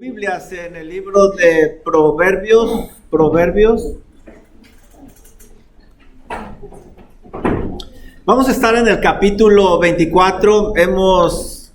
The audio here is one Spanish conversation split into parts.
Biblias en el libro de Proverbios. Vamos a estar en el capítulo 24. Hemos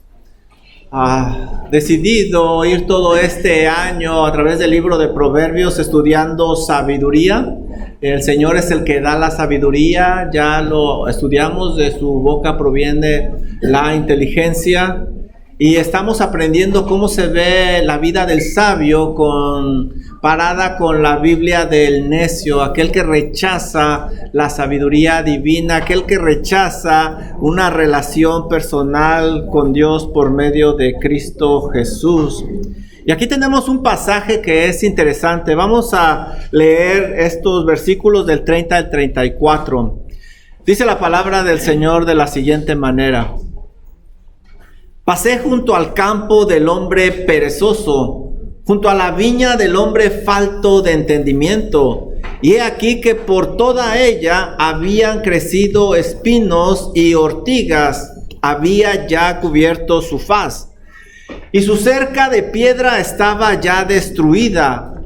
decidido ir todo este año a través del libro de Proverbios estudiando sabiduría. El Señor es el que da la sabiduría, ya lo estudiamos, de su boca proviene la inteligencia. Y estamos aprendiendo cómo se ve la vida del sabio comparada con la Biblia del necio, aquel que rechaza la sabiduría divina, aquel que rechaza una relación personal con Dios por medio de Cristo Jesús. Y aquí tenemos un pasaje que es interesante. Vamos a leer estos versículos del 30 al 34. Dice la palabra del Señor de la siguiente manera: Pasé junto al campo del hombre perezoso, junto a la viña del hombre falto de entendimiento, y he aquí que por toda ella habían crecido espinos y ortigas, había ya cubierto su faz, y su cerca de piedra estaba ya destruida.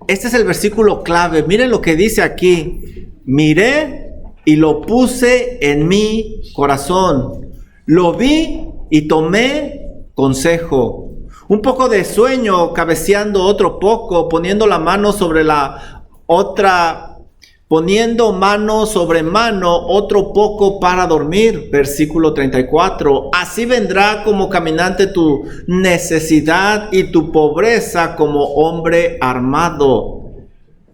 Este es el versículo clave. Miren lo que dice aquí: miré y lo puse en mi corazón, lo vi y tomé consejo. Un poco de sueño, cabeceando otro poco, poniendo la mano sobre la otra, poniendo mano sobre mano otro poco para dormir. Versículo 34. Así vendrá como caminante tu necesidad y tu pobreza como hombre armado.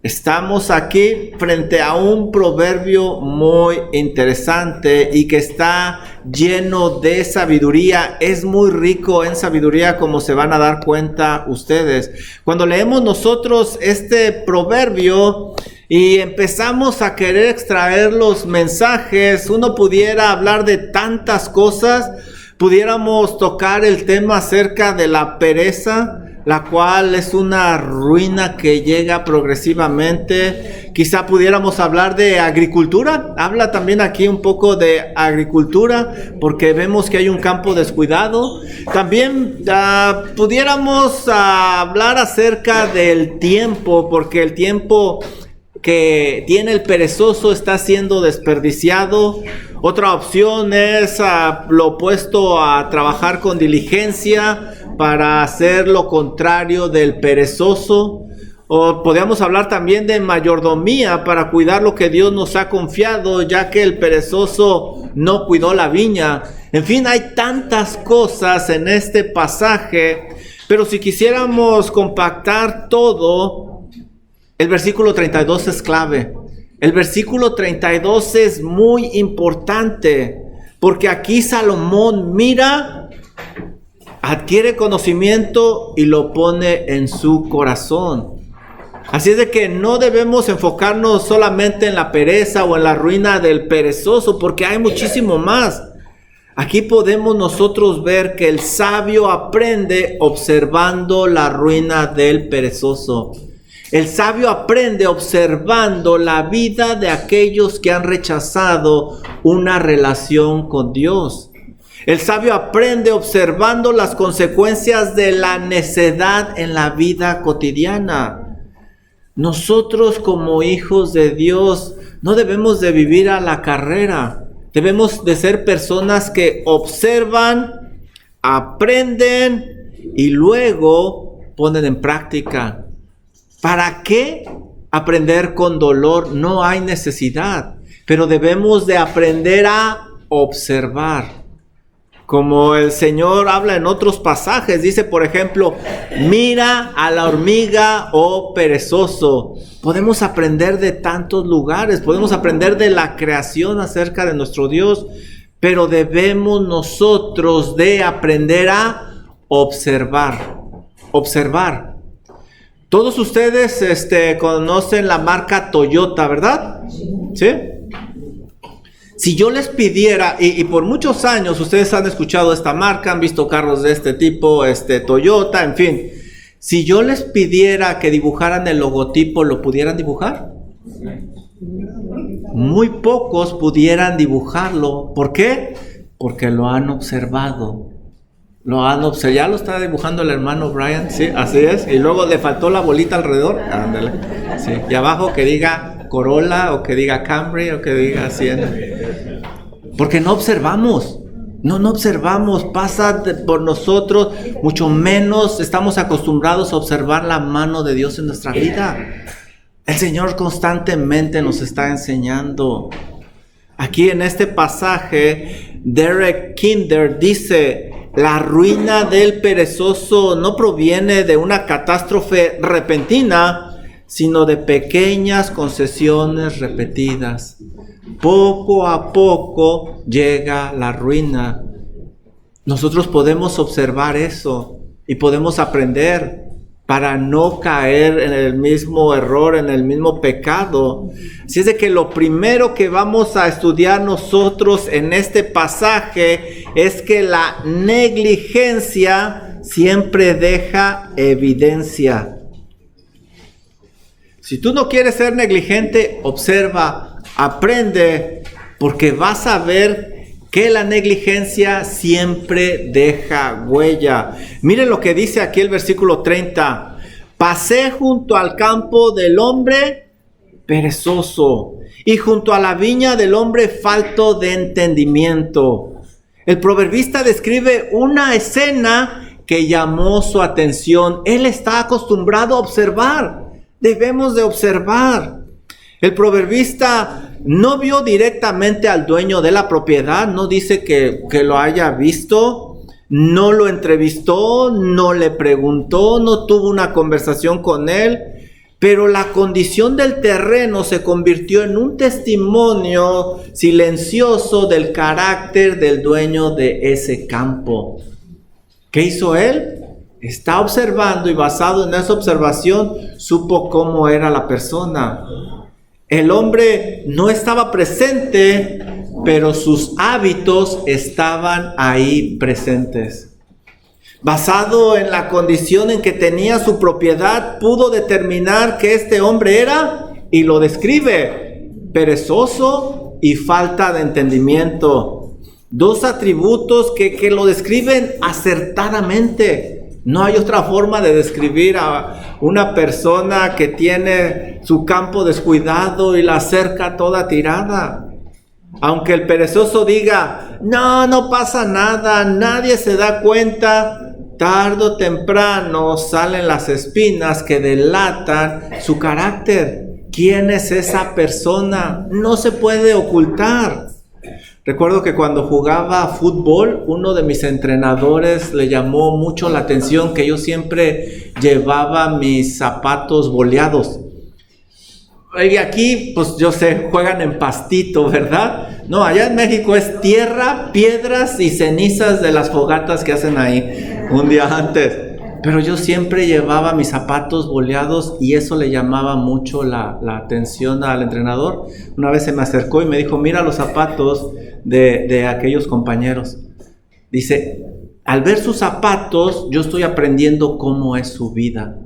Estamos aquí frente a un proverbio muy interesante y que está lleno de sabiduría. Es muy rico en sabiduría, como se van a dar cuenta ustedes. Cuando leemos nosotros este proverbio y empezamos a querer extraer los mensajes, uno pudiera hablar de tantas cosas. Pudiéramos tocar el tema acerca de la pereza, la cual es una ruina que llega progresivamente. Quizá pudiéramos hablar de agricultura. Habla también aquí un poco de agricultura, porque vemos que hay un campo descuidado. También pudiéramos hablar acerca del tiempo, porque el tiempo que tiene el perezoso está siendo desperdiciado. Otra opción es lo opuesto, a trabajar con diligencia para hacer lo contrario del perezoso. O podríamos hablar también de mayordomía para cuidar lo que Dios nos ha confiado, ya que el perezoso no cuidó la viña. En fin, hay tantas cosas en este pasaje, pero si quisiéramos compactar todo, el versículo 32 es clave. El versículo 32 es muy importante, porque aquí Salomón mira, adquiere conocimiento y lo pone en su corazón. Así es de que no debemos enfocarnos solamente en la pereza o en la ruina del perezoso, porque hay muchísimo más. Aquí podemos nosotros ver que el sabio aprende observando la ruina del perezoso. El sabio aprende observando la vida de aquellos que han rechazado una relación con Dios. El sabio aprende observando las consecuencias de la necedad en la vida cotidiana. Nosotros, como hijos de Dios, no debemos de vivir a la carrera. Debemos de ser personas que observan, aprenden y luego ponen en práctica. ¿Para qué aprender con dolor? No hay necesidad, pero debemos de aprender a observar. Como el Señor habla en otros pasajes, dice por ejemplo, mira a la hormiga, oh perezoso. Podemos aprender de tantos lugares, podemos aprender de la creación acerca de nuestro Dios, pero debemos nosotros de aprender a observar. Observar. Todos ustedes conocen la marca Toyota, ¿verdad? ¿Sí? Si yo les pidiera, y por muchos años ustedes han escuchado esta marca, han visto carros de este tipo, Toyota, en fin. Si yo les pidiera que dibujaran el logotipo, ¿lo pudieran dibujar? Muy pocos pudieran dibujarlo. ¿Por qué? Porque lo han observado. Lo han observado, ya lo está dibujando el hermano Brian, sí, así es. Y luego le faltó la bolita alrededor, ándale. Sí. Y abajo que diga Corolla o que diga Camry o que diga Siena. Porque no observamos. No observamos, pasa por nosotros, mucho menos estamos acostumbrados a observar la mano de Dios en nuestra vida. El Señor constantemente nos está enseñando. Aquí en este pasaje, Derek Kinder dice: la ruina del perezoso no proviene de una catástrofe repentina, sino de pequeñas concesiones repetidas. Poco a poco llega la ruina. Nosotros podemos observar eso y podemos aprender para no caer en el mismo error, en el mismo pecado. Así es de que lo primero que vamos a estudiar nosotros en este pasaje es que la negligencia siempre deja evidencia. Si tú no quieres ser negligente, observa, aprende, porque vas a ver que la negligencia siempre deja huella. Miren lo que dice aquí el versículo 30. Pasé junto al campo del hombre perezoso y junto a la viña del hombre falto de entendimiento. El proverbista describe una escena que llamó su atención. Él está acostumbrado a observar. Debemos de observar. El proverbista no vio directamente al dueño de la propiedad, no dice que lo haya visto, no lo entrevistó, no le preguntó, no tuvo una conversación con él, pero la condición del terreno se convirtió en un testimonio silencioso del carácter del dueño de ese campo. ¿Qué hizo él? Está observando y basado en esa observación supo cómo era la persona. El hombre no estaba presente, pero sus hábitos estaban ahí presentes. Basado en la condición en que tenía su propiedad, pudo determinar que este hombre era, y lo describe, perezoso y falta de entendimiento. Dos atributos que lo describen acertadamente. No hay otra forma de describir a una persona que tiene su campo descuidado y la cerca toda tirada. Aunque el perezoso diga, no pasa nada, nadie se da cuenta, tarde o temprano salen las espinas que delatan su carácter. ¿Quién es esa persona? No se puede ocultar. Recuerdo que cuando jugaba fútbol, uno de mis entrenadores le llamó mucho la atención que yo siempre llevaba mis zapatos boleados. Y aquí, pues yo sé, juegan en pastito, ¿verdad? No, allá en México es tierra, piedras y cenizas de las fogatas que hacen ahí un día antes. Pero yo siempre llevaba mis zapatos boleados y eso le llamaba mucho la atención al entrenador. Una vez se me acercó y me dijo, mira los zapatos de aquellos compañeros. Dice, al ver sus zapatos, yo estoy aprendiendo cómo es su vida.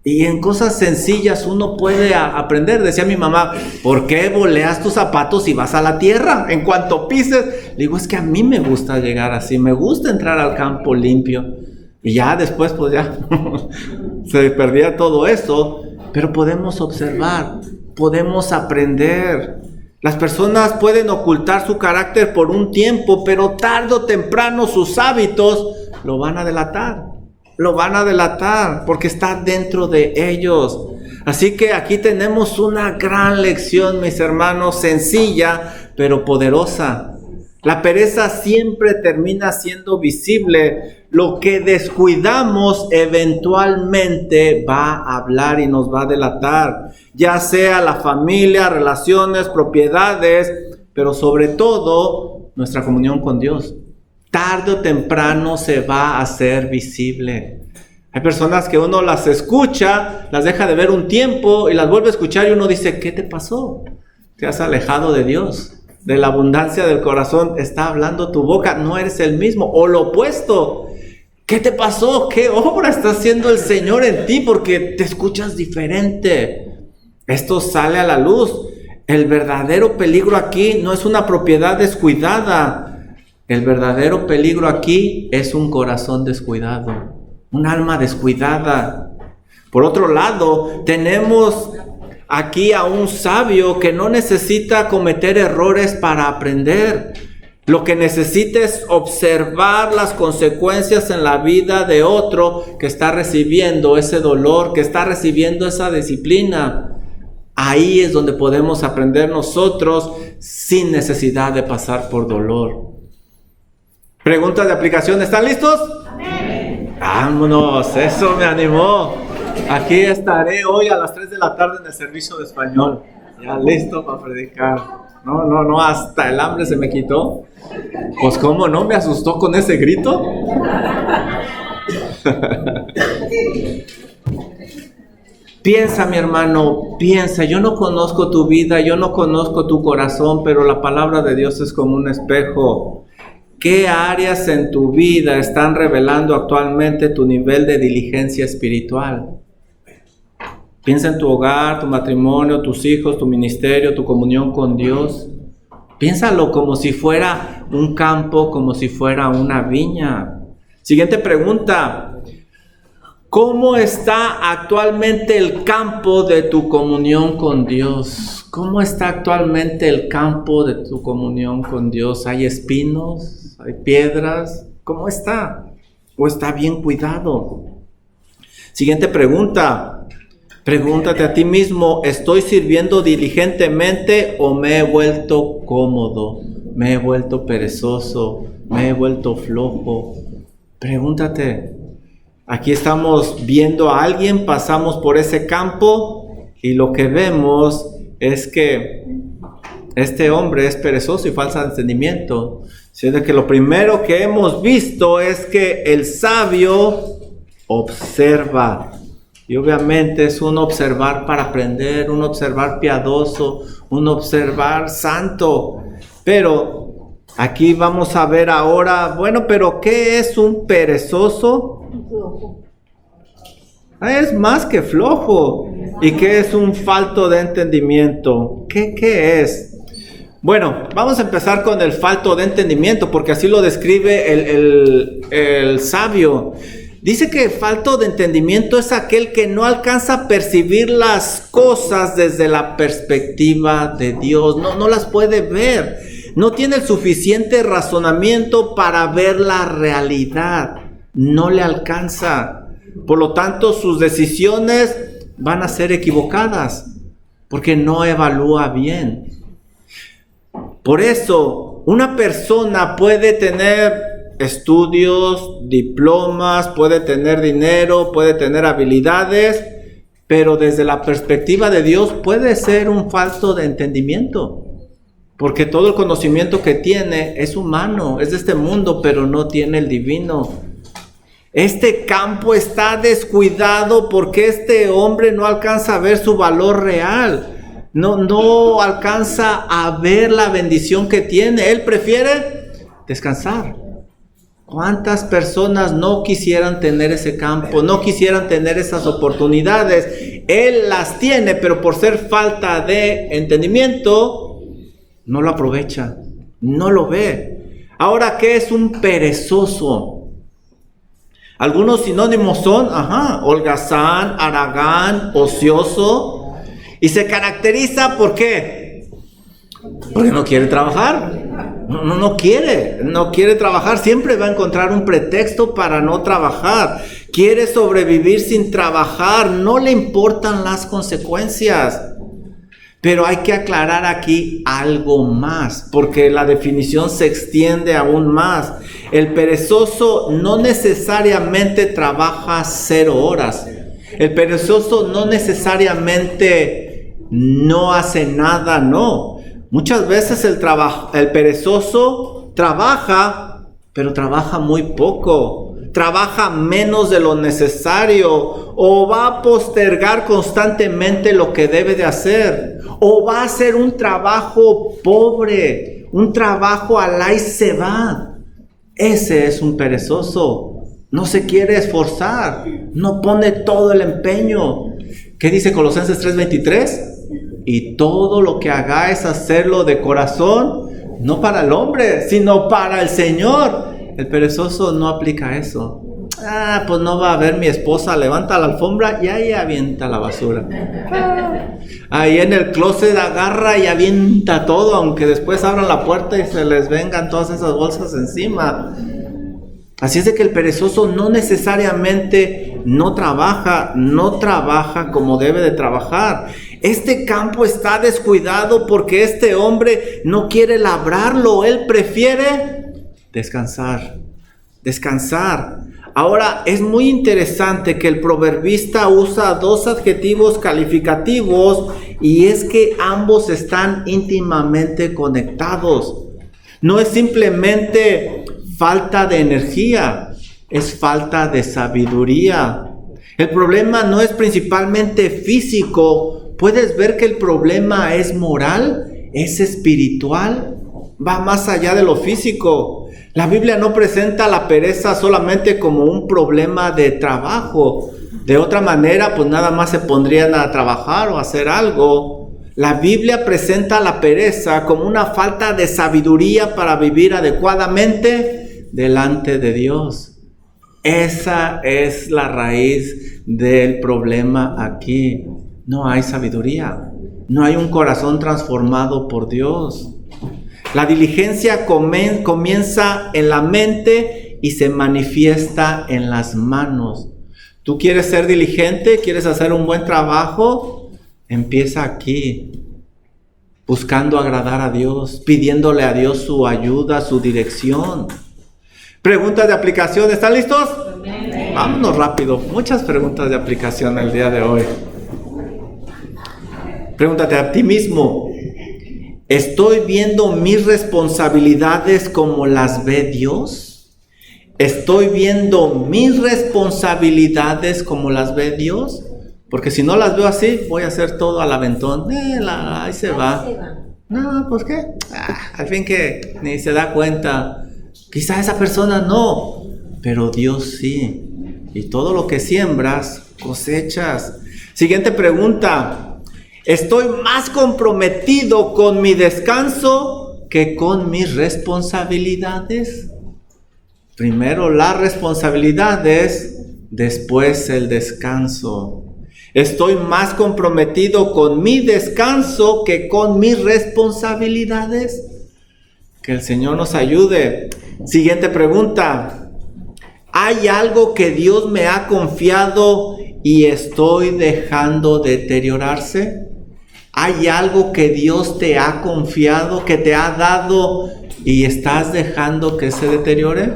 Y en cosas sencillas uno puede aprender. Decía mi mamá, ¿por qué boleas tus zapatos y vas a la tierra? En cuanto pises, le digo, es que a mí me gusta llegar así, me gusta entrar al campo limpio. Y ya después, pues ya se perdía todo eso. Pero podemos observar, podemos aprender. Las personas pueden ocultar su carácter por un tiempo, pero tarde o temprano sus hábitos lo van a delatar. Lo van a delatar porque está dentro de ellos. Así que aquí tenemos una gran lección, mis hermanos, sencilla pero poderosa. La pereza siempre termina siendo visible. Lo que descuidamos eventualmente va a hablar y nos va a delatar. Ya sea la familia, relaciones, propiedades, pero sobre todo nuestra comunión con Dios. Tarde o temprano se va a hacer visible. Hay personas que uno las escucha, las deja de ver un tiempo y las vuelve a escuchar y uno dice, ¿qué te pasó? Te has alejado de Dios. De la abundancia del corazón está hablando tu boca, no eres el mismo. O lo opuesto, ¿qué te pasó? ¿Qué obra está haciendo el Señor en ti? Porque te escuchas diferente. Esto sale a la luz. El verdadero peligro aquí no es una propiedad descuidada. El verdadero peligro aquí es un corazón descuidado, un alma descuidada. Por otro lado, tenemos aquí a un sabio que no necesita cometer errores para aprender. Lo que necesita es observar las consecuencias en la vida de otro que está recibiendo ese dolor, que está recibiendo esa disciplina. Ahí es donde podemos aprender nosotros sin necesidad de pasar por dolor. Preguntas de aplicación, ¿están listos? Amén. Vámonos, eso me animó. Aquí estaré hoy a las 3 de la tarde en el servicio de español. Ya listo para predicar. No, hasta el hambre se me quitó. Pues cómo no, me asustó con ese grito. Piensa, mi hermano, piensa. Yo no conozco tu vida, yo no conozco tu corazón, pero la palabra de Dios es como un espejo. ¿Qué áreas en tu vida están revelando actualmente tu nivel de diligencia espiritual? Piensa en tu hogar, tu matrimonio, tus hijos, tu ministerio, tu comunión con Dios. Piénsalo como si fuera un campo, como si fuera una viña. Siguiente pregunta. ¿Cómo está actualmente el campo de tu comunión con Dios? ¿Cómo está actualmente el campo de tu comunión con Dios? ¿Hay espinos? ¿Hay piedras? ¿Cómo está? ¿O está bien cuidado? Siguiente pregunta. Pregúntate a ti mismo, ¿estoy sirviendo diligentemente o me he vuelto cómodo? ¿Me he vuelto perezoso? ¿Me he vuelto flojo? Pregúntate. Aquí estamos viendo a alguien, pasamos por ese campo y lo que vemos es que este hombre es perezoso y falta de entendimiento. Siendo que lo primero que hemos visto es que el sabio observa. Y obviamente es un observar para aprender, un observar piadoso, un observar santo. Pero aquí vamos a ver ahora, bueno, pero ¿qué es un perezoso? Flojo. Es más que flojo. ¿Y qué es un falto de entendimiento? ¿Qué es? Bueno, vamos a empezar con el falto de entendimiento, porque así lo describe el sabio. Dice que falto de entendimiento es aquel que no alcanza a percibir las cosas desde la perspectiva de Dios. No las puede ver. No tiene el suficiente razonamiento para ver la realidad. No le alcanza. Por lo tanto, sus decisiones van a ser equivocadas porque no evalúa bien. Por eso, una persona puede tener estudios, diplomas, puede tener dinero, puede tener habilidades, pero desde la perspectiva de Dios puede ser un falto de entendimiento. Porque todo el conocimiento que tiene es humano, es de este mundo, pero no tiene el divino. Este campo está descuidado porque este hombre no alcanza a ver su valor real. No alcanza a ver la bendición que tiene. Él prefiere descansar. ¿Cuántas personas no quisieran tener ese campo? No quisieran tener esas oportunidades. Él las tiene, pero por ser falta de entendimiento, no lo aprovecha. No lo ve. Ahora, ¿qué es un perezoso? Algunos sinónimos son, holgazán, haragán, ocioso. Y se caracteriza, ¿por qué? Porque no quiere trabajar. No quiere trabajar. Siempre va a encontrar un pretexto para no trabajar. Quiere sobrevivir sin trabajar. No le importan las consecuencias. Pero hay que aclarar aquí algo más, porque la definición se extiende aún más. El perezoso no necesariamente trabaja 0 horas. El perezoso no necesariamente no hace nada, no. Muchas veces el perezoso trabaja, pero trabaja muy poco. Trabaja menos de lo necesario, o va a postergar constantemente lo que debe de hacer, o va a hacer un trabajo pobre, un trabajo al ahí se va. Ese es un perezoso. No se quiere esforzar, no pone todo el empeño. ¿Qué dice Colosenses 3:23? Y todo lo que hagáis, hacerlo de corazón, No para el hombre, sino para el Señor. El perezoso no aplica eso. Pues no va a ver mi esposa, levanta la alfombra y ahí avienta la basura. Ahí en el closet agarra y avienta todo, aunque después abran la puerta y se les vengan todas esas bolsas encima. Así es de que el perezoso no necesariamente no trabaja como debe de trabajar. Este campo está descuidado porque este hombre no quiere labrarlo, él prefiere descansar. Ahora, es muy interesante que el proverbista usa dos adjetivos calificativos y es que ambos están íntimamente conectados. No es simplemente falta de energía, es falta de sabiduría. El problema no es principalmente físico. Puedes ver que el problema es moral, es espiritual, va más allá de lo físico. La Biblia no presenta la pereza solamente como un problema de trabajo. De otra manera, pues nada más se pondrían a trabajar o a hacer algo. La Biblia presenta la pereza como una falta de sabiduría para vivir adecuadamente delante de Dios. Esa es la raíz del problema aquí. No hay sabiduría, no hay un corazón transformado por Dios. La diligencia comienza en la mente y se manifiesta en las manos. ¿Tú quieres ser diligente? ¿Quieres hacer un buen trabajo? Empieza aquí, buscando agradar a Dios, pidiéndole a Dios su ayuda, su dirección. Preguntas de aplicación, ¿están listos? Amén. Vámonos rápido, muchas preguntas de aplicación el día de hoy. Pregúntate a ti mismo, ¿estoy viendo mis responsabilidades como las ve Dios? ¿Estoy viendo mis responsabilidades como las ve Dios? Porque si no las veo así, voy a hacer todo al aventón. Ahí se va. No, ¿por qué? Al fin que ni se da cuenta. Quizá esa persona no, pero Dios sí. Y todo lo que siembras, cosechas. Siguiente pregunta. ¿Estoy más comprometido con mi descanso que con mis responsabilidades? Primero las responsabilidades, después el descanso. Estoy más comprometido con mi descanso que con mis responsabilidades. Que el Señor nos ayude. Siguiente pregunta. ¿Hay algo que Dios me ha confiado y estoy dejando deteriorarse? ¿Hay algo que Dios te ha confiado, que te ha dado y estás dejando que se deteriore?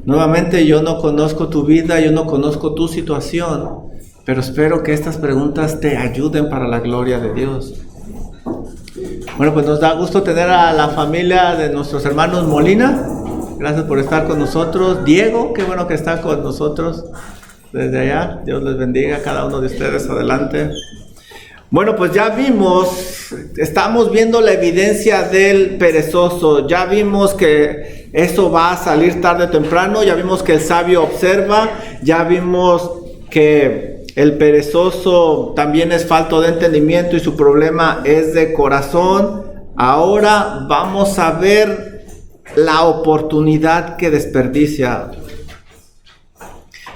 Nuevamente, yo no conozco tu vida, yo no conozco tu situación, pero espero que estas preguntas te ayuden para la gloria de Dios. Bueno, pues nos da gusto tener a la familia de nuestros hermanos Molina. Gracias por estar con nosotros. Diego, qué bueno que está con nosotros desde allá. Dios les bendiga a cada uno de ustedes. Adelante. Bueno, pues ya vimos, estamos viendo la evidencia del perezoso. Ya vimos que eso va a salir tarde o temprano. Ya vimos que el sabio observa. Ya vimos que el perezoso también es falto de entendimiento y su problema es de corazón. Ahora vamos a ver la oportunidad que desperdicia.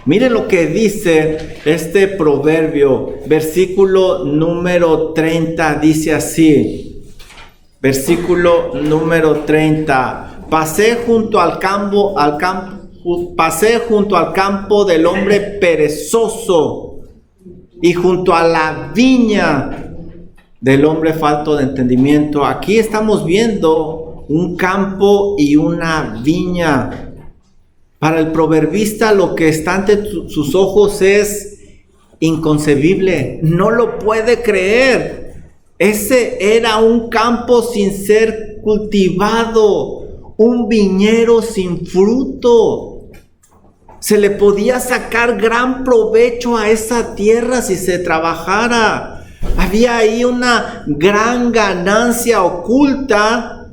Miren lo que dice este proverbio, versículo número 30, dice así. Versículo número 30. Pasé junto al campo del hombre perezoso y junto a la viña del hombre falto de entendimiento. Aquí estamos viendo un campo y una viña. Para el proverbista lo que está ante sus ojos es inconcebible, no lo puede creer. Ese era un campo sin ser cultivado, un viñero sin fruto. Se le podía sacar gran provecho a esa tierra si se trabajara. Había ahí una gran ganancia oculta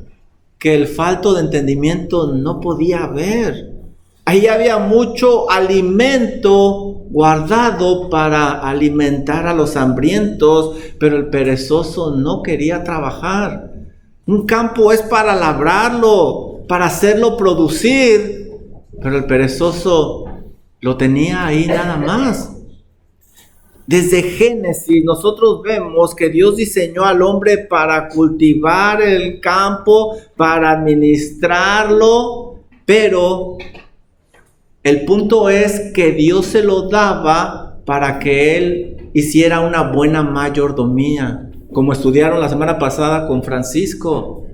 que el falto de entendimiento no podía ver. Ahí había mucho alimento guardado para alimentar a los hambrientos, pero el perezoso no quería trabajar. Un campo es para labrarlo, para hacerlo producir, pero el perezoso lo tenía ahí nada más. Desde Génesis nosotros vemos que Dios diseñó al hombre para cultivar el campo, para administrarlo, pero el punto es que Dios se lo daba para que él hiciera una buena mayordomía, como estudiaron la semana pasada con Francisco.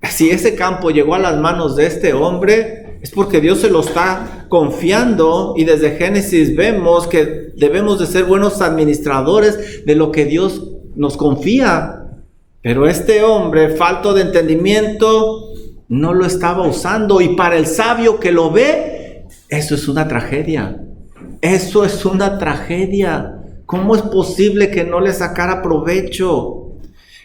Si ese campo llegó a las manos de este hombre, es porque Dios se lo está confiando, y desde Génesis vemos que debemos de ser buenos administradores de lo que Dios nos confía. Pero este hombre, falto de entendimiento, no lo estaba usando, y para el sabio que lo ve, eso es una tragedia. Eso es una tragedia. ¿Cómo es posible que no le sacara provecho?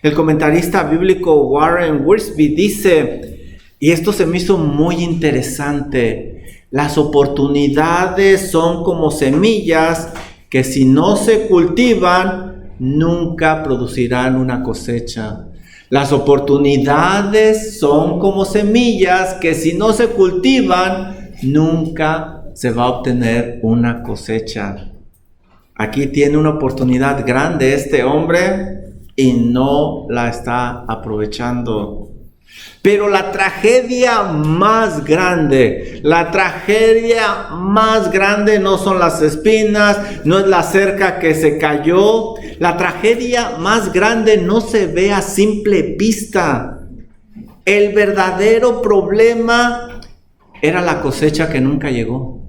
El comentarista bíblico Warren Wiersbe dice, y esto se me hizo muy interesante: las oportunidades son como semillas que si no se cultivan, nunca producirán una cosecha. Las oportunidades son como semillas que si no se cultivan, nunca se va a obtener una cosecha. Aquí tiene una oportunidad grande este hombre y no la está aprovechando. Pero la tragedia más grande no son las espinas, no es la cerca que se cayó. La tragedia más grande no se ve a simple vista. El verdadero problema era la cosecha que nunca llegó.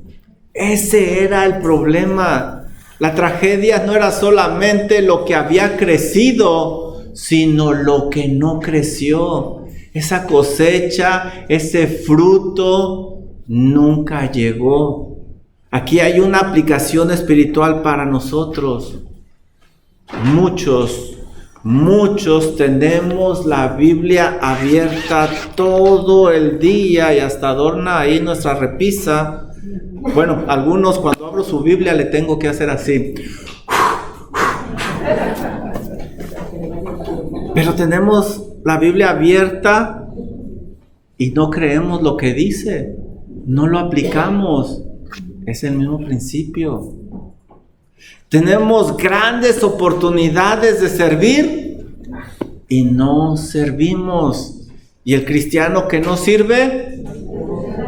Ese era el problema. La tragedia no era solamente lo que había crecido, sino lo que no creció. Esa cosecha, ese fruto, nunca llegó. Aquí hay una aplicación espiritual para nosotros. Muchos tenemos la Biblia abierta todo el día y hasta adorna ahí nuestra repisa. Bueno, algunos cuando abro su Biblia le tengo que hacer así. Pero tenemos la Biblia abierta y no creemos lo que dice. No lo aplicamos. Es el mismo principio. Tenemos grandes oportunidades de servir y no servimos. Y el cristiano que no sirve,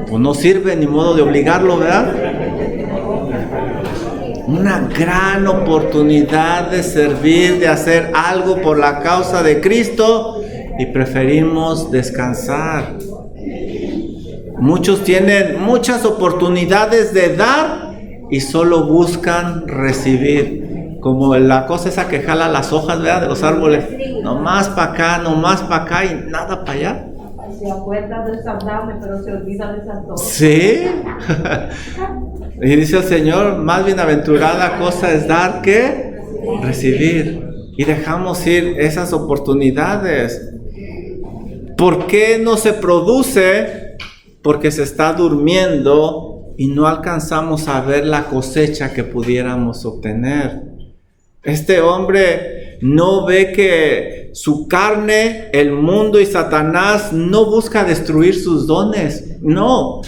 pues no sirve, ni modo de obligarlo, ¿verdad? Una gran oportunidad de servir, de hacer algo por la causa de Cristo, y preferimos descansar. Muchos tienen muchas oportunidades de dar y solo buscan recibir. Como la cosa esa que jala las hojas, ¿verdad?, de los árboles. Nomás para acá y nada para allá. Se acuerda del saludable, pero se olvida de esas dos. Sí. Y dice el Señor, más bienaventurada cosa es dar que recibir. Y dejamos ir esas oportunidades. ¿Por qué no se produce? Porque se está durmiendo y no alcanzamos a ver la cosecha que pudiéramos obtener. Este hombre no ve que su carne, el mundo y Satanás no busca destruir sus dones. No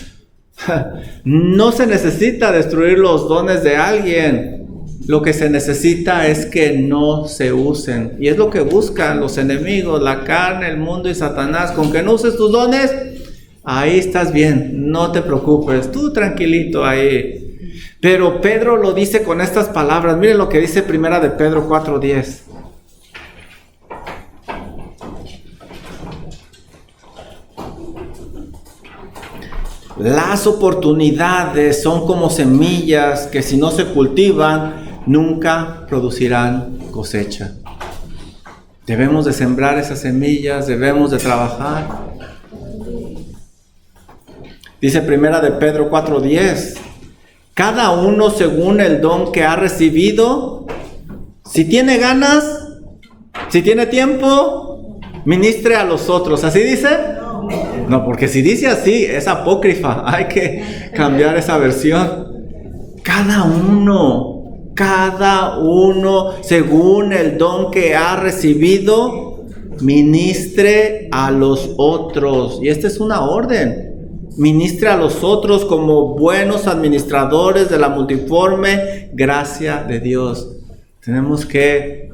se necesita destruir los dones de alguien. Lo que se necesita es que no se usen. Y es lo que buscan los enemigos, la carne, el mundo y Satanás. Con que no uses tus dones, ahí estás bien, no te preocupes, tú tranquilito ahí. Pero Pedro lo dice con estas palabras. Miren lo que dice Primera de Pedro 4:10. Las oportunidades son como semillas que si no se cultivan, nunca producirán cosecha. Debemos de sembrar esas semillas, debemos de trabajar. Dice Primera de Pedro 4:10. Cada uno según el don que ha recibido, si tiene ganas, si tiene tiempo, ministre a los otros. ¿Así dice? No, porque si dice así, es apócrifa. Hay que cambiar esa versión. Cada uno, según el don que ha recibido, ministre a los otros. Y esta es una orden. Ministre a los otros como buenos administradores de la multiforme gracia de Dios. Tenemos que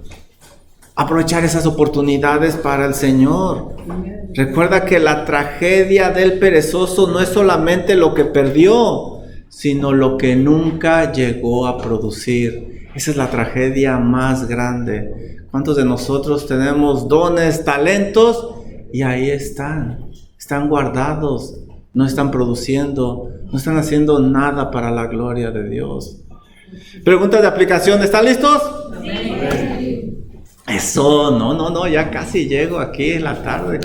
aprovechar esas oportunidades para el Señor. Recuerda que la tragedia del perezoso no es solamente lo que perdió, sino lo que nunca llegó a producir. Esa es la tragedia más grande. ¿Cuántos de nosotros tenemos dones, talentos? Y ahí están guardados, no están produciendo, no están haciendo nada para la gloria de Dios. Preguntas de aplicación, ¿están listos? Sí. Eso, no, ya casi llego aquí en la tarde.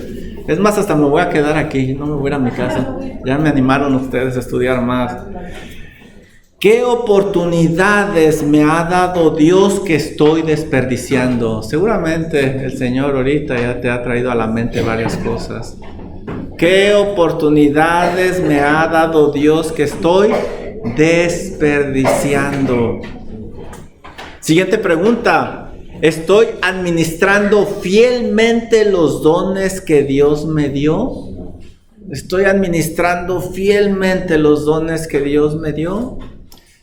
Es más, hasta me voy a quedar aquí, no me voy a ir a mi casa. Ya me animaron ustedes a estudiar más. ¿Qué oportunidades me ha dado Dios que estoy desperdiciando? Seguramente el Señor ahorita ya te ha traído a la mente varias cosas. ¿Qué oportunidades me ha dado Dios que estoy desperdiciando? Siguiente pregunta. ¿Estoy administrando fielmente los dones que Dios me dio? ¿Estoy administrando fielmente los dones que Dios me dio?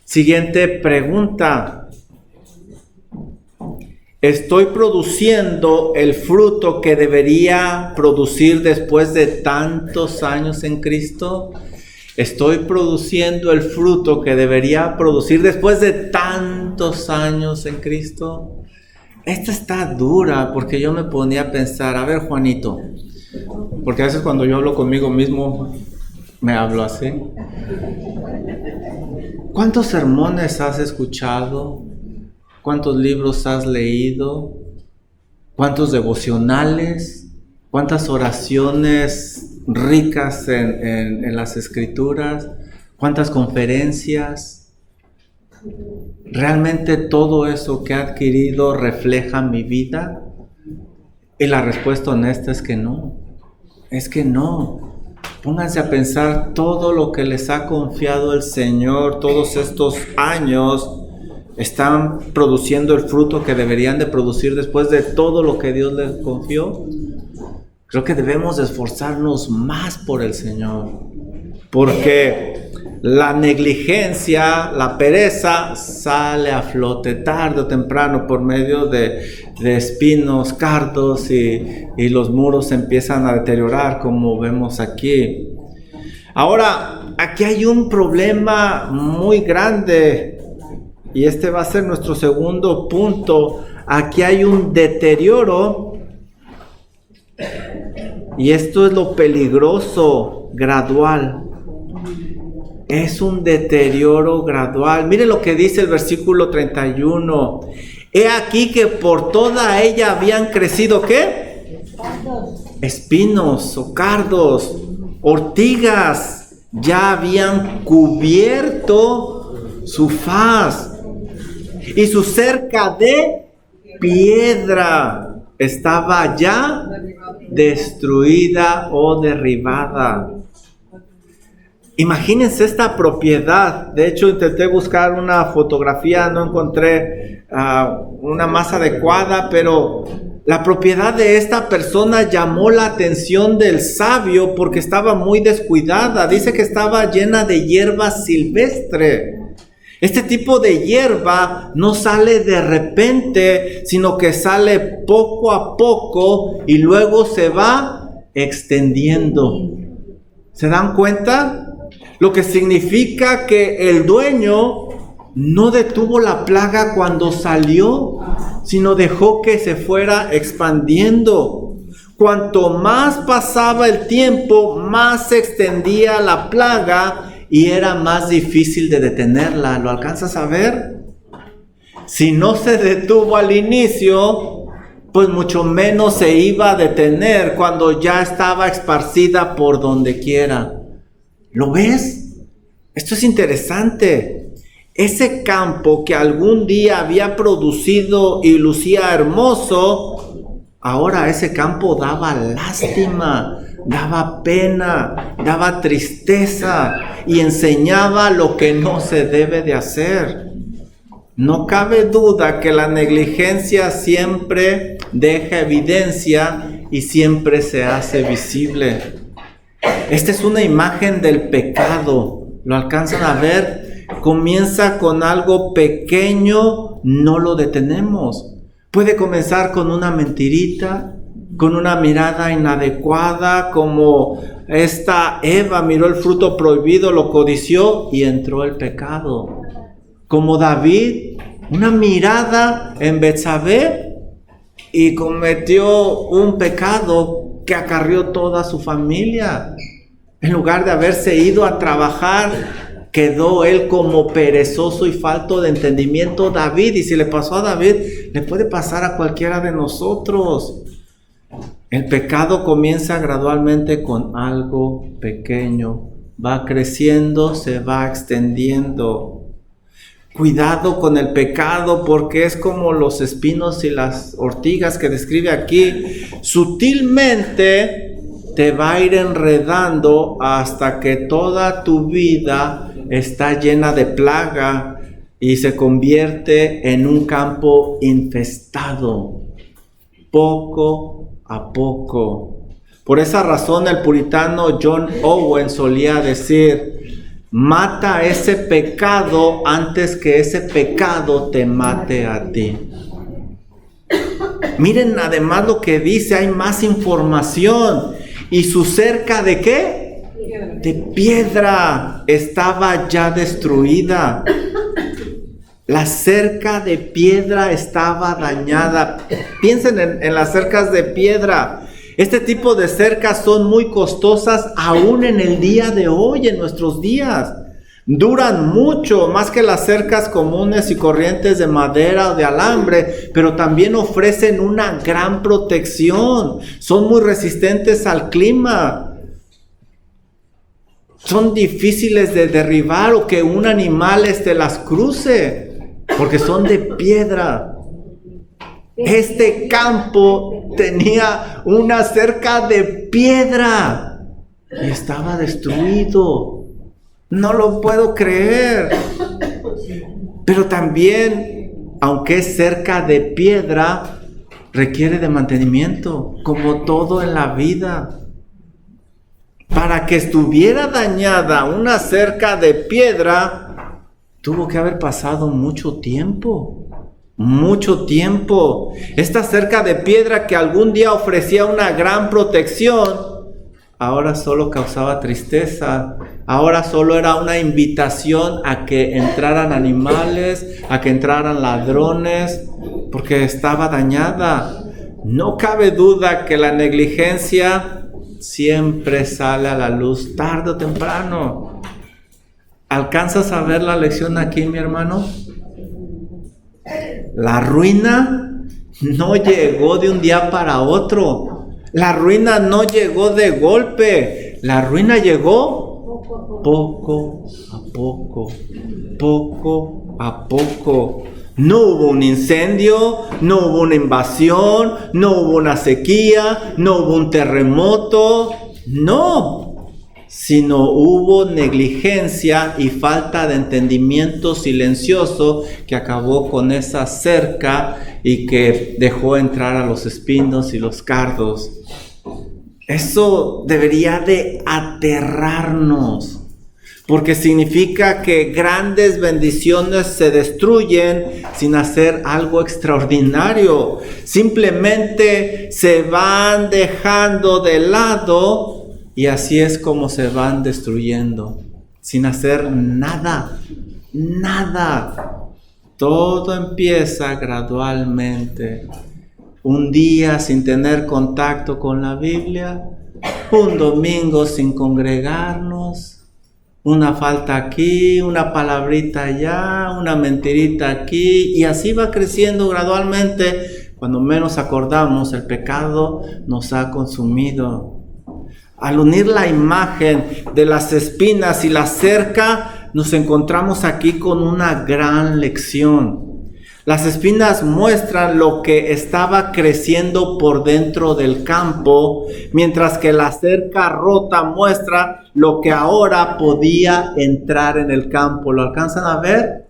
Siguiente pregunta. ¿Estoy produciendo el fruto que debería producir después de tantos años en Cristo? ¿Estoy produciendo el fruto que debería producir después de tantos años en Cristo? Esta está dura porque yo me ponía a pensar, a ver, Juanito, porque a veces cuando yo hablo conmigo mismo me hablo así. ¿Cuántos sermones has escuchado? ¿Cuántos libros has leído? ¿Cuántos devocionales? ¿Cuántas oraciones ricas en las Escrituras? ¿Cuántas conferencias? ¿Realmente todo eso que he adquirido refleja mi vida? Y la respuesta honesta es que no. Es que no. Pónganse a pensar todo lo que les ha confiado el Señor todos estos años. ¿Están produciendo el fruto que deberían de producir después de todo lo que Dios les confió? Creo que debemos esforzarnos más por el Señor. Porque la negligencia, la pereza, sale a flote tarde o temprano por medio de espinos, cardos y los muros se empiezan a deteriorar como vemos aquí. Ahora, aquí hay un problema muy grande y este va a ser nuestro segundo punto. Aquí hay un deterioro y esto es lo peligroso, gradual. Es un deterioro gradual. Mire lo que dice el versículo 31. He aquí que por toda ella habían crecido, ¿qué? Espinos o cardos, ortigas, ya habían cubierto su faz. Y su cerca de piedra estaba ya destruida o derribada. Imagínense esta propiedad. De hecho, intenté buscar una fotografía, no encontré una más adecuada, pero la propiedad de esta persona llamó la atención del sabio porque estaba muy descuidada. Dice que estaba llena de hierba silvestre. Este tipo de hierba no sale de repente, sino que sale poco a poco y luego se va extendiendo. ¿Se dan cuenta? Lo que significa que el dueño no detuvo la plaga cuando salió, sino dejó que se fuera expandiendo. Cuanto más pasaba el tiempo, más se extendía la plaga y era más difícil de detenerla. ¿Lo alcanzas a ver? Si no se detuvo al inicio, pues mucho menos se iba a detener cuando ya estaba esparcida por donde quiera. ¿Lo ves? Esto es interesante. Ese campo que algún día había producido y lucía hermoso, ahora ese campo daba lástima, daba pena, daba tristeza y enseñaba lo que no se debe de hacer. No cabe duda que la negligencia siempre deja evidencia y siempre se hace visible. Esta es una imagen del pecado. ¿Lo alcanzan a ver? Comienza con algo pequeño, no lo detenemos. Puede comenzar con una mentirita, con una mirada inadecuada, como esta Eva miró el fruto prohibido, lo codició y entró el pecado. Como David, una mirada en Betsabé y cometió un pecado que acarrió toda su familia. En lugar de haberse ido a trabajar, quedó él como perezoso y falto de entendimiento David. Y si le pasó a David, le puede pasar a cualquiera de nosotros. El pecado comienza gradualmente con algo pequeño. Va creciendo, se va extendiendo. Cuidado con el pecado, porque es como los espinos y las ortigas que describe aquí. Sutilmente te va a ir enredando hasta que toda tu vida está llena de plaga y se convierte en un campo infestado, poco a poco. Por esa razón el puritano John Owen solía decir: mata ese pecado antes que ese pecado te mate a ti. Miren además lo que dice, hay más información. ¿Y su cerca de qué? De piedra estaba ya destruida. La cerca de piedra estaba dañada. Piensen en las cercas de piedra. Este tipo de cercas son muy costosas aún en el día de hoy, en nuestros días. Duran mucho, más que las cercas comunes y corrientes de madera o de alambre, pero también ofrecen una gran protección. Son muy resistentes al clima. Son difíciles de derribar o que un animal las cruce, porque son de piedra. Este campo tenía una cerca de piedra y estaba destruido. No lo puedo creer. Pero también, aunque es cerca de piedra, requiere de mantenimiento, como todo en la vida. Para que estuviera dañada una cerca de piedra, tuvo que haber pasado mucho tiempo. Mucho tiempo. Esta cerca de piedra que algún día ofrecía una gran protección, ahora solo causaba tristeza. Ahora solo era una invitación a que entraran animales, a que entraran ladrones, porque estaba dañada. No cabe duda que la negligencia siempre sale a la luz, tarde o temprano. ¿Alcanzas a ver la lección aquí, mi hermano? La ruina no llegó de un día para otro. La ruina no llegó de golpe. La ruina llegó poco a poco, poco a poco. No hubo un incendio, no hubo una invasión, no hubo una sequía, no hubo un terremoto, no, sino hubo negligencia y falta de entendimiento silencioso que acabó con esa cerca y que dejó entrar a los espinos y los cardos. Eso debería de aterrarnos, porque significa que grandes bendiciones se destruyen sin hacer algo extraordinario. Simplemente se van dejando de lado y así es como se van destruyendo, sin hacer nada, nada. Todo empieza gradualmente. Un día sin tener contacto con la Biblia, un domingo sin congregarnos, una falta aquí, una palabrita allá, una mentirita aquí, y así va creciendo gradualmente. Cuando menos acordamos, el pecado nos ha consumido. Al unir la imagen de las espinas y la cerca, nos encontramos aquí con una gran lección. Las espinas muestran lo que estaba creciendo por dentro del campo, mientras que la cerca rota muestra lo que ahora podía entrar en el campo. ¿Lo alcanzan a ver?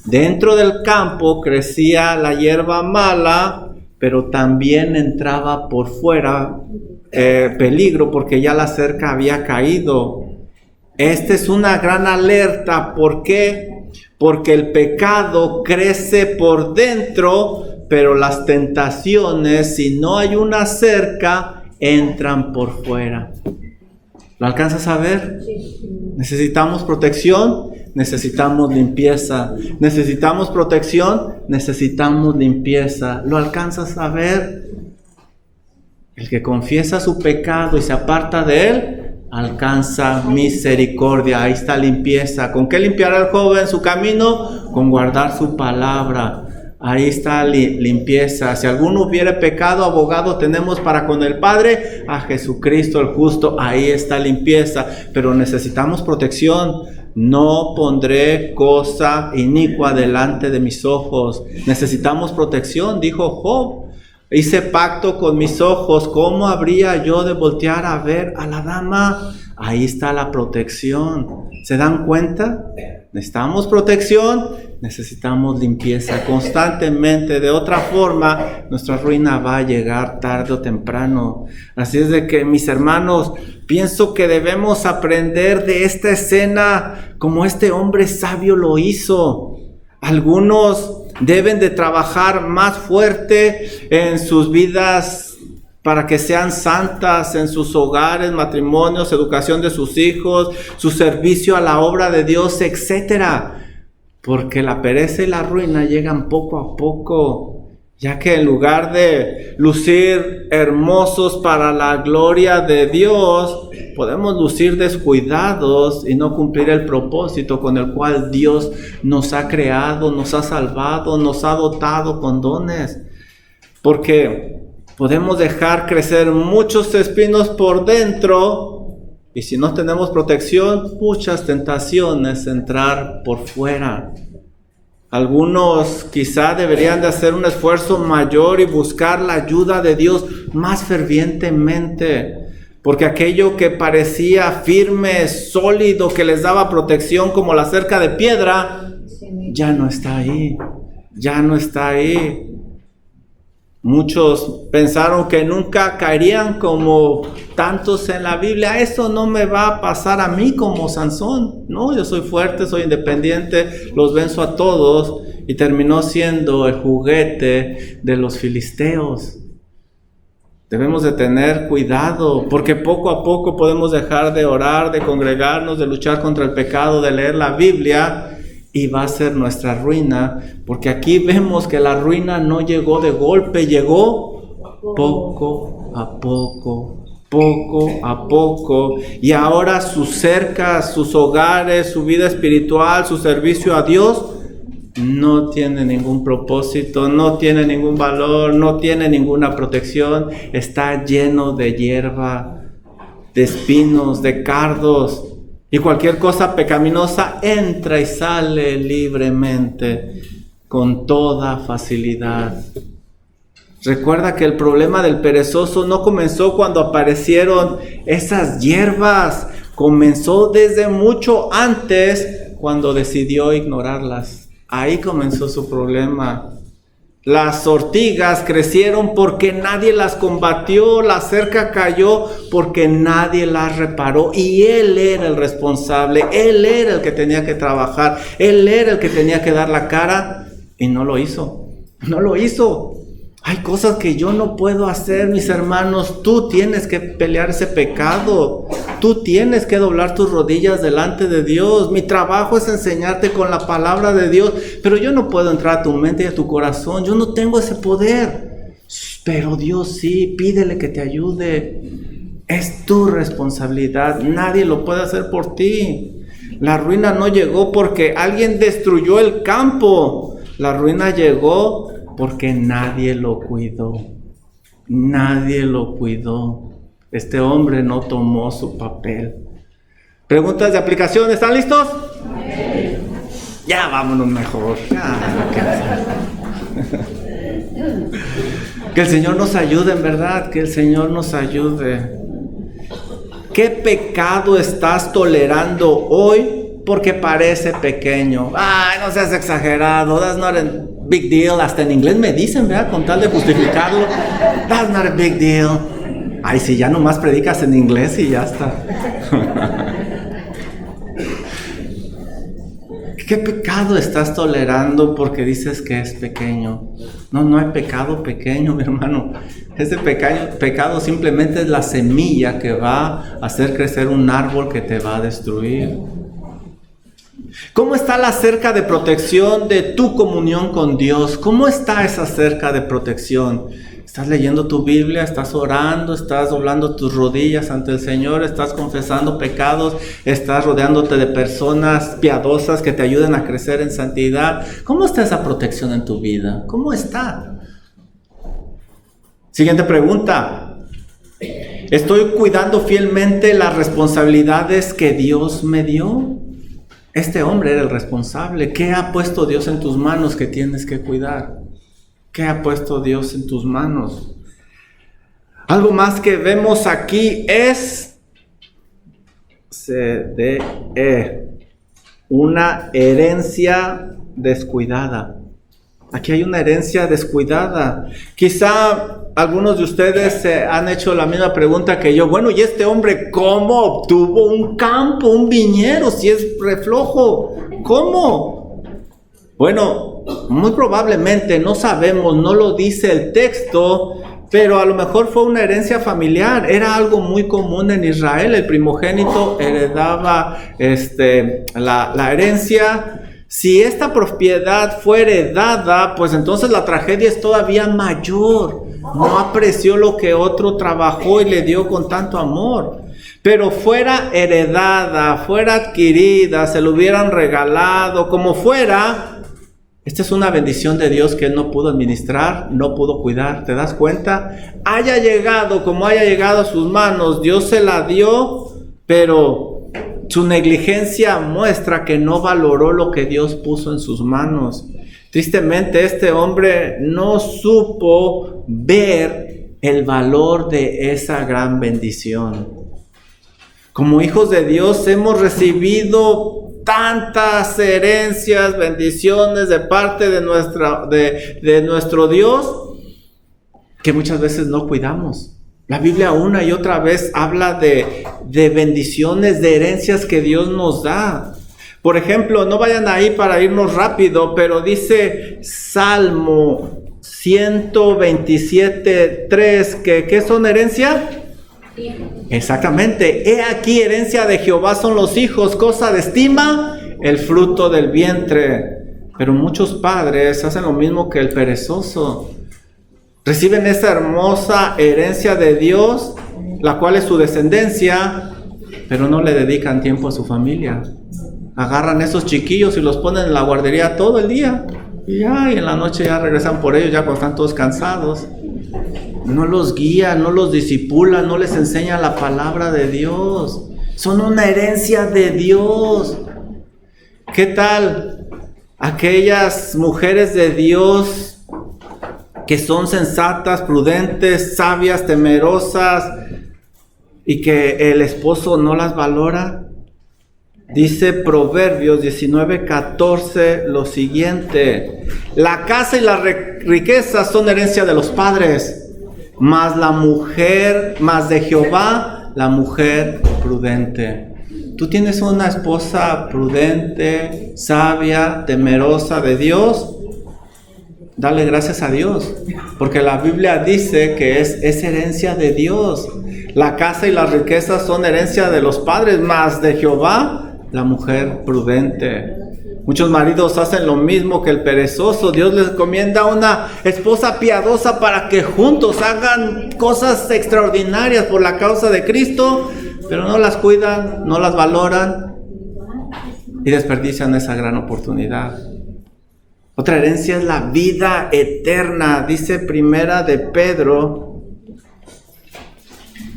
Dentro del campo crecía la hierba mala, pero también entraba por fuera peligro porque ya la cerca había caído. Esta es una gran alerta. ¿Por qué? Porque el pecado crece por dentro, pero las tentaciones, si no hay una cerca, entran por fuera. ¿Lo alcanzas a ver? Necesitamos protección, necesitamos limpieza. Necesitamos protección, necesitamos limpieza. ¿Lo alcanzas a ver? El que confiesa su pecado y se aparta de él, alcanza misericordia. Ahí está limpieza. ¿Con qué limpiará el joven su camino? Con guardar su palabra. Ahí está limpieza. Si alguno hubiere pecado, abogado tenemos para con el Padre, a Jesucristo el justo. Ahí está limpieza. Pero necesitamos protección. No pondré cosa inicua delante de mis ojos. Necesitamos protección, dijo Job. Hice pacto con mis ojos. ¿Cómo habría yo de voltear a ver a la dama? Ahí está la protección. ¿Se dan cuenta? Necesitamos protección, necesitamos limpieza constantemente. De otra forma, nuestra ruina va a llegar tarde o temprano. Así es de que, mis hermanos, pienso que debemos aprender de esta escena como este hombre sabio lo hizo. Algunos deben de trabajar más fuerte en sus vidas para que sean santas, en sus hogares, matrimonios, educación de sus hijos, su servicio a la obra de Dios, etcétera. Porque la pereza y la ruina llegan poco a poco, ya que en lugar de lucir hermosos para la gloria de Dios, podemos lucir descuidados y no cumplir el propósito con el cual Dios nos ha creado, nos ha salvado, nos ha dotado con dones. Porque podemos dejar crecer muchos espinos por dentro y si no tenemos protección, muchas tentaciones entrar por fuera. Algunos quizá deberían de hacer un esfuerzo mayor y buscar la ayuda de Dios más fervientemente. Porque aquello que parecía firme, sólido, que les daba protección como la cerca de piedra, ya no está ahí, ya no está ahí. Muchos pensaron que nunca caerían como tantos en la Biblia. Eso no me va a pasar a mí como Sansón. No, yo soy fuerte, soy independiente, los venzo a todos. Y terminó siendo el juguete de los filisteos. Debemos de tener cuidado, porque poco a poco podemos dejar de orar, de congregarnos, de luchar contra el pecado, de leer la Biblia, y va a ser nuestra ruina, porque aquí vemos que la ruina no llegó de golpe, llegó poco a poco, poco a poco, y ahora sus cercas, sus hogares, su vida espiritual, su servicio a Dios, no tiene ningún propósito, no tiene ningún valor, no tiene ninguna protección, está lleno de hierba, de espinos, de cardos, y cualquier cosa pecaminosa entra y sale libremente, con toda facilidad. Recuerda que el problema del perezoso no comenzó cuando aparecieron esas hierbas, comenzó desde mucho antes, cuando decidió ignorarlas. Ahí comenzó su problema. Las ortigas crecieron porque nadie las combatió, la cerca cayó porque nadie las reparó, y él era el responsable, él era el que tenía que trabajar, él era el que tenía que dar la cara, y no lo hizo, no lo hizo. Hay cosas que yo no puedo hacer, mis hermanos. Tú tienes que pelear ese pecado. Tú tienes que doblar tus rodillas delante de Dios. Mi trabajo es enseñarte con la palabra de Dios, pero yo no puedo entrar a tu mente y a tu corazón. Yo no tengo ese poder. Pero Dios sí, pídele que te ayude. Es tu responsabilidad. Nadie lo puede hacer por ti. La ruina no llegó porque alguien destruyó el campo. La ruina llegó porque nadie lo cuidó. Nadie lo cuidó. Este hombre no tomó su papel. ¿Preguntas de aplicación? ¿Están listos? Ya vámonos mejor. Que el Señor nos ayude, en verdad. Que el Señor nos ayude. ¿Qué pecado estás tolerando hoy porque parece pequeño? Ay, no seas exagerado. That's not big deal. Hasta en inglés me dicen, ¿verdad? Con tal de justificarlo. That's not a big deal. Ay, si ya nomás predicas en inglés y ya está. ¿Qué pecado estás tolerando porque dices que es pequeño? No hay pecado pequeño, mi hermano. Ese pecado simplemente es la semilla que va a hacer crecer un árbol que te va a destruir. ¿Cómo está la cerca de protección de tu comunión con Dios? ¿Cómo está esa cerca de protección? ¿Estás leyendo tu Biblia? ¿Estás orando? ¿Estás doblando tus rodillas ante el Señor? ¿Estás confesando pecados? ¿Estás rodeándote de personas piadosas que te ayuden a crecer en santidad? ¿Cómo está esa protección en tu vida? ¿Cómo está? Siguiente pregunta. ¿Estoy cuidando fielmente las responsabilidades que Dios me dio? Este hombre era el responsable. ¿Qué ha puesto Dios en tus manos que tienes que cuidar? ¿Qué ha puesto Dios en tus manos? Algo más que vemos aquí es una herencia descuidada. Aquí hay una herencia descuidada. Quizá algunos de ustedes han hecho la misma pregunta que yo. Bueno, ¿y este hombre cómo obtuvo un campo, un viñedo, si es reflojo? ¿Cómo? Bueno, muy probablemente, no sabemos, no lo dice el texto, pero a lo mejor fue una herencia familiar. Era algo muy común en Israel. El primogénito heredaba la herencia. Si esta propiedad fue heredada, pues entonces la tragedia es todavía mayor. No apreció lo que otro trabajó y le dio con tanto amor. Pero fuera heredada, fuera adquirida, se lo hubieran regalado, como fuera, esta es una bendición de Dios que Él no pudo administrar, no pudo cuidar. ¿Te das cuenta? Haya llegado como haya llegado a sus manos, Dios se la dio, pero su negligencia muestra que no valoró lo que Dios puso en sus manos. Tristemente, este hombre no supo ver el valor de esa gran bendición. Como hijos de Dios hemos recibido tantas herencias, bendiciones de parte de nuestro Dios, que muchas veces no cuidamos. La Biblia una y otra vez habla de bendiciones, de herencias que Dios nos da. Por ejemplo, no vayan ahí para irnos rápido, pero dice Salmo 127:3, ¿qué son herencia? Exactamente. He aquí, herencia de Jehová son los hijos, cosa de estima, el fruto del vientre. Pero muchos padres hacen lo mismo que el perezoso. Reciben esa hermosa herencia de Dios, la cual es su descendencia, pero no le dedican tiempo a su familia. Agarran esos chiquillos y los ponen en la guardería todo el día. Y en la noche ya regresan por ellos, ya cuando están todos cansados. No los guían, no los disipulan, no les enseñan la palabra de Dios. Son una herencia de Dios. ¿Qué tal aquellas mujeres de Dios que son sensatas, prudentes, sabias, temerosas y que el esposo no las valora? Dice Proverbios 19:14 lo siguiente: la casa y las riquezas son herencia de los padres, mas de Jehová la mujer prudente. Tú tienes una esposa prudente, sabia, temerosa de Dios. Dale gracias a Dios, porque la Biblia dice que es herencia de Dios. La casa y las riquezas son herencia de los padres, mas de Jehová la mujer prudente. Muchos maridos hacen lo mismo que el perezoso. Dios les encomienda una esposa piadosa para que juntos hagan cosas extraordinarias por la causa de Cristo, pero no las cuidan, no las valoran y desperdician esa gran oportunidad. Otra herencia es la vida eterna. Dice Primera de Pedro,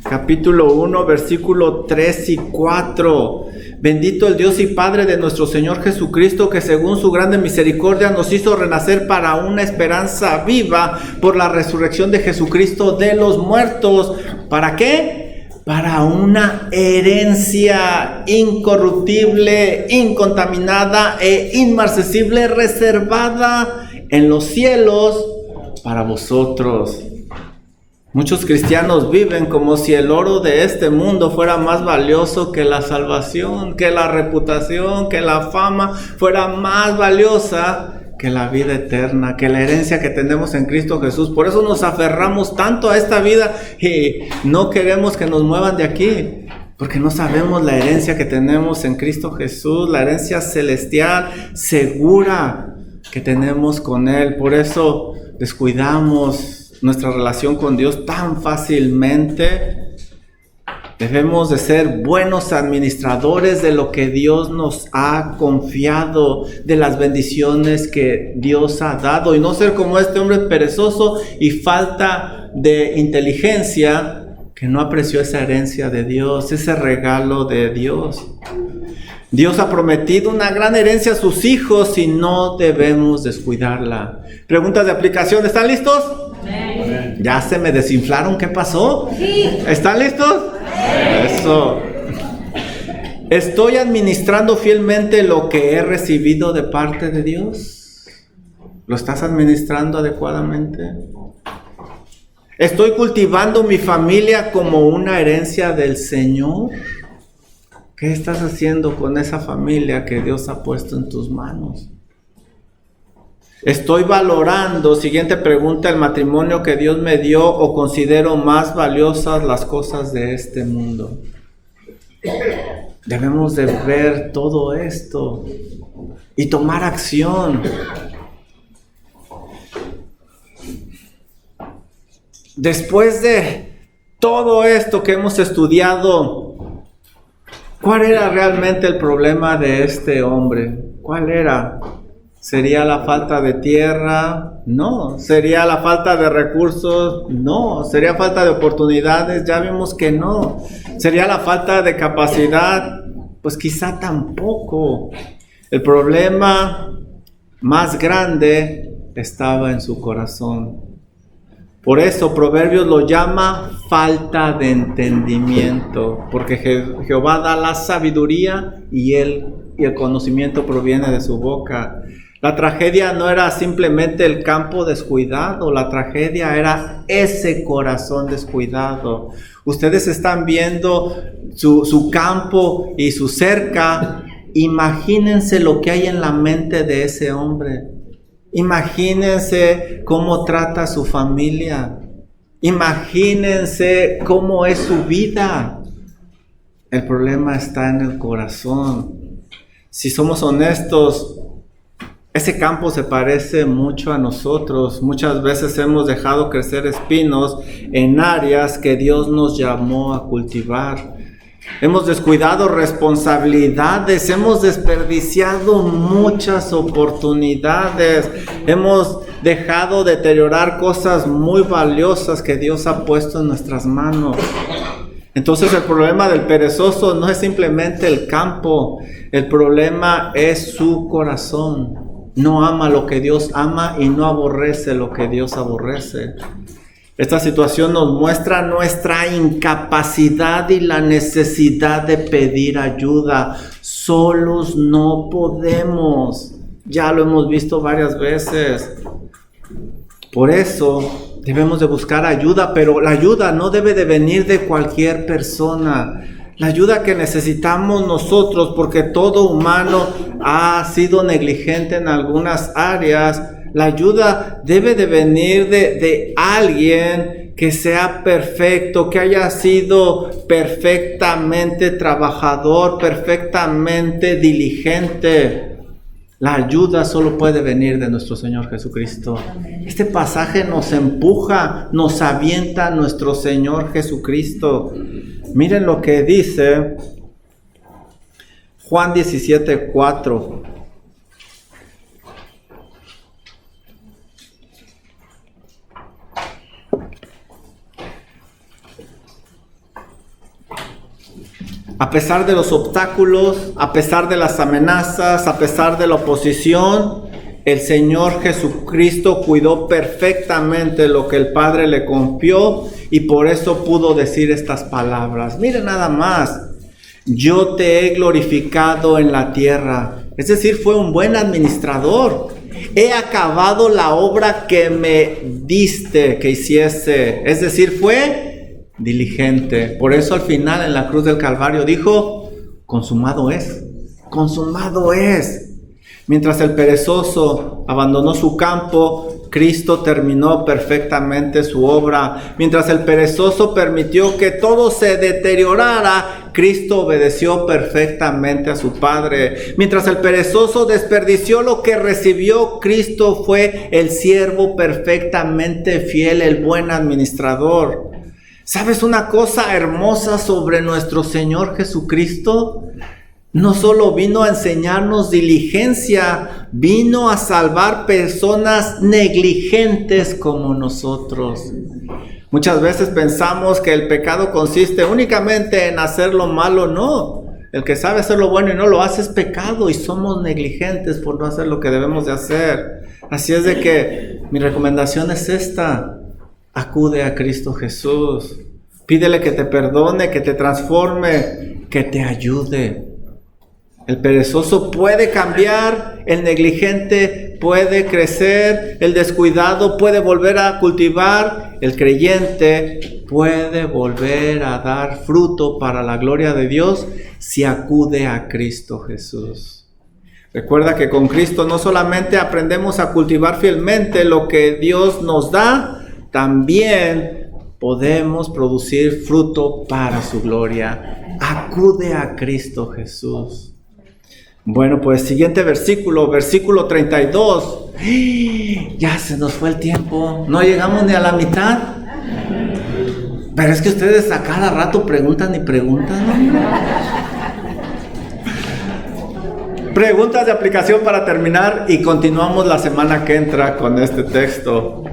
capítulo 1, versículo 3 y 4. Bendito el Dios y Padre de nuestro Señor Jesucristo, que según su grande misericordia nos hizo renacer para una esperanza viva por la resurrección de Jesucristo de los muertos. ¿Para qué? Para una herencia incorruptible, incontaminada e inmarcesible, reservada en los cielos para vosotros. Muchos cristianos viven como si el oro de este mundo fuera más valioso que la salvación, que la reputación, que la fama fuera más valiosa que la vida eterna, que la herencia que tenemos en Cristo Jesús. Por eso nos aferramos tanto a esta vida y no queremos que nos muevan de aquí, porque no sabemos la herencia que tenemos en Cristo Jesús, la herencia celestial segura que tenemos con Él. Por eso descuidamos nuestra relación con Dios tan fácilmente. Debemos de ser buenos administradores de lo que Dios nos ha confiado, de las bendiciones que Dios ha dado, y no ser como este hombre perezoso y falta de inteligencia que no apreció esa herencia de Dios, ese regalo de Dios. Dios ha prometido una gran herencia a sus hijos y no debemos descuidarla. Preguntas de aplicación, ¿están listos? Amén. Ya se me desinflaron, ¿qué pasó? Sí. ¿Están listos? Eso. ¿Estoy administrando fielmente lo que he recibido de parte de Dios? ¿Lo estás administrando adecuadamente? ¿Estoy cultivando mi familia como una herencia del Señor? ¿Qué estás haciendo con esa familia que Dios ha puesto en tus manos? ¿Estoy valorando, siguiente pregunta, el matrimonio que Dios me dio, o considero más valiosas las cosas de este mundo? Debemos de ver todo esto y tomar acción. Después de todo esto que hemos estudiado, ¿cuál era realmente el problema de este hombre? ¿Cuál era? ¿Sería la falta de tierra? No. ¿Sería la falta de recursos? No. ¿Sería falta de oportunidades? Ya vimos que no. ¿Sería la falta de capacidad? Pues quizá tampoco. El problema más grande estaba en su corazón. Por eso Proverbios lo llama falta de entendimiento, porque Jehová da la sabiduría y el conocimiento proviene de su boca. La tragedia no era simplemente el campo descuidado, la tragedia era ese corazón descuidado. Ustedes están viendo su campo y su cerca. Imagínense lo que hay en la mente de ese hombre. Imagínense cómo trata a su familia. Imagínense cómo es su vida. El problema está en el corazón. Si somos honestos, ese campo se parece mucho a nosotros. Muchas veces hemos dejado crecer espinos en áreas que Dios nos llamó a cultivar. Hemos descuidado responsabilidades, hemos desperdiciado muchas oportunidades, hemos dejado deteriorar cosas muy valiosas que Dios ha puesto en nuestras manos. Entonces el problema del perezoso no es simplemente el campo, el problema es su corazón. No ama lo que Dios ama y no aborrece lo que Dios aborrece. Esta situación nos muestra nuestra incapacidad y la necesidad de pedir ayuda. Solos no podemos. Ya lo hemos visto varias veces. Por eso debemos de buscar ayuda, pero la ayuda no debe de venir de cualquier persona. La ayuda que necesitamos nosotros, porque todo humano ha sido negligente en algunas áreas. La ayuda debe de venir de alguien que sea perfecto, que haya sido perfectamente trabajador, perfectamente diligente. La ayuda solo puede venir de nuestro Señor Jesucristo. Este pasaje nos empuja, nos avienta a nuestro Señor Jesucristo. Miren lo que dice Juan 17:4. A pesar de los obstáculos, a pesar de las amenazas, a pesar de la oposición, el Señor Jesucristo cuidó perfectamente lo que el Padre le confió y por eso pudo decir estas palabras. Miren nada más, yo te he glorificado en la tierra. Es decir, fue un buen administrador. he acabado la obra que me diste que hiciese. Es decir, fue diligente. Por eso al final en la cruz del Calvario dijo, consumado es, consumado es. Mientras el perezoso abandonó su campo, Cristo terminó perfectamente su obra. Mientras el perezoso permitió que todo se deteriorara, Cristo obedeció perfectamente a su Padre. Mientras el perezoso desperdició lo que recibió, Cristo fue el siervo perfectamente fiel, el buen administrador. ¿Sabes una cosa hermosa sobre nuestro Señor Jesucristo? No solo vino a enseñarnos diligencia, vino a salvar personas negligentes como nosotros. Muchas veces pensamos que el pecado consiste únicamente en hacer lo malo. No, el que sabe hacer lo bueno y no lo hace es pecado, y somos negligentes por no hacer lo que debemos de hacer. Así es de que mi recomendación es esta: acude a Cristo Jesús, pídele que te perdone, que te transforme, que te ayude. El perezoso puede cambiar, el negligente puede crecer, el descuidado puede volver a cultivar, el creyente puede volver a dar fruto para la gloria de Dios si acude a Cristo Jesús. Recuerda que con Cristo no solamente aprendemos a cultivar fielmente lo que Dios nos da, también podemos producir fruto para su gloria. Acude a Cristo Jesús. Bueno, pues siguiente versículo 32. Ya se nos fue el tiempo, no llegamos ni a la mitad. Pero es que ustedes a cada rato preguntan y preguntan, ¿no? Preguntas de aplicación para terminar y continuamos la semana que entra con este texto.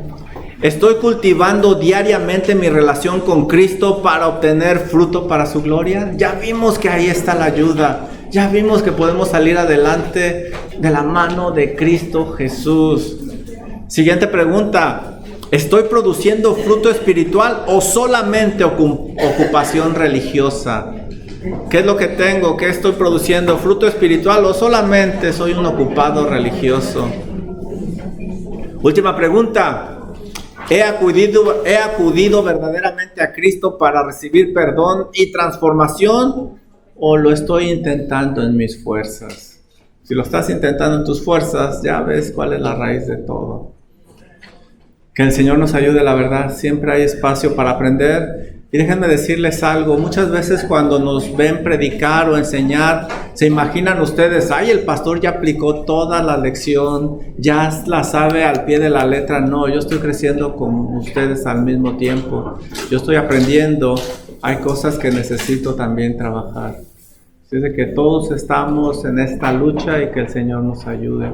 ¿Estoy cultivando diariamente mi relación con Cristo para obtener fruto para su gloria? Ya vimos que ahí está la ayuda. Ya vimos que podemos salir adelante de la mano de Cristo Jesús. Siguiente pregunta: ¿estoy produciendo fruto espiritual o solamente ocupación religiosa? ¿Qué es lo que tengo? ¿Qué estoy produciendo? ¿Fruto espiritual o solamente soy un ocupado religioso? Última pregunta: ¿he acudido verdaderamente a Cristo para recibir perdón y transformación? ¿O lo estoy intentando en mis fuerzas? Si lo estás intentando en tus fuerzas, ya ves cuál es la raíz de todo. Que el Señor nos ayude, la verdad. Siempre hay espacio para aprender. Y déjenme decirles algo. Muchas veces cuando nos ven predicar o enseñar, se imaginan ustedes, ay, el pastor ya aplicó toda la lección, ya la sabe al pie de la letra. No, yo estoy creciendo con ustedes al mismo tiempo. Yo estoy aprendiendo. Hay cosas que necesito también trabajar. Así es de que todos estamos en esta lucha y que el Señor nos ayude.